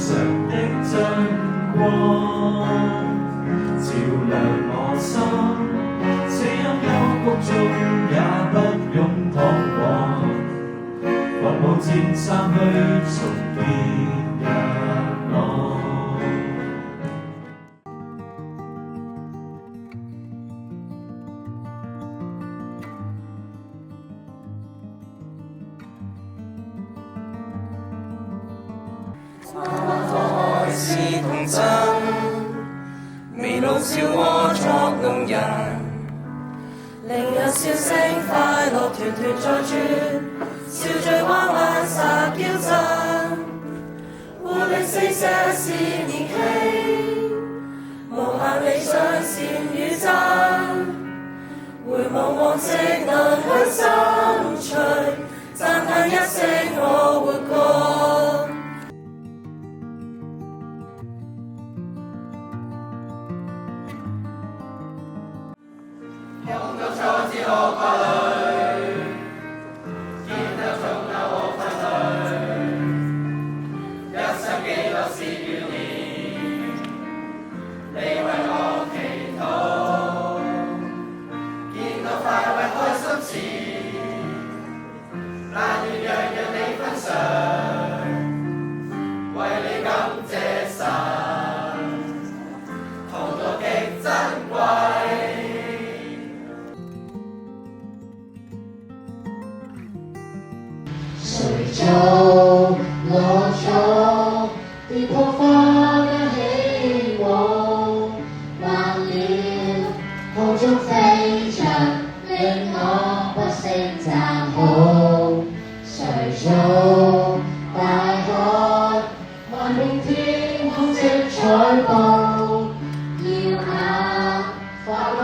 常的真光，照亮我心。這陰幽谷中也不用彷徨，或無戰衫去重見日朗。愛是童真，未老少我作弄人，令日笑聲快樂團團在轉，笑聚彎彎撒嬌真，活力四射是年輕，無限理想善與真，回望往昔能向心隨，讚嘆一聲我活過。碰到挫折學不累，見得重憂我分類，一生記錄是鍛鍊，你為我祈禱，見到快慰開心時，但願樣樣你分享，為你感謝神，痛到極珍貴。誰做我做跌破花的希望，忘了空中飛翔，令我不勝讚好。誰做大海萬片天空即彩報，耀眼發光。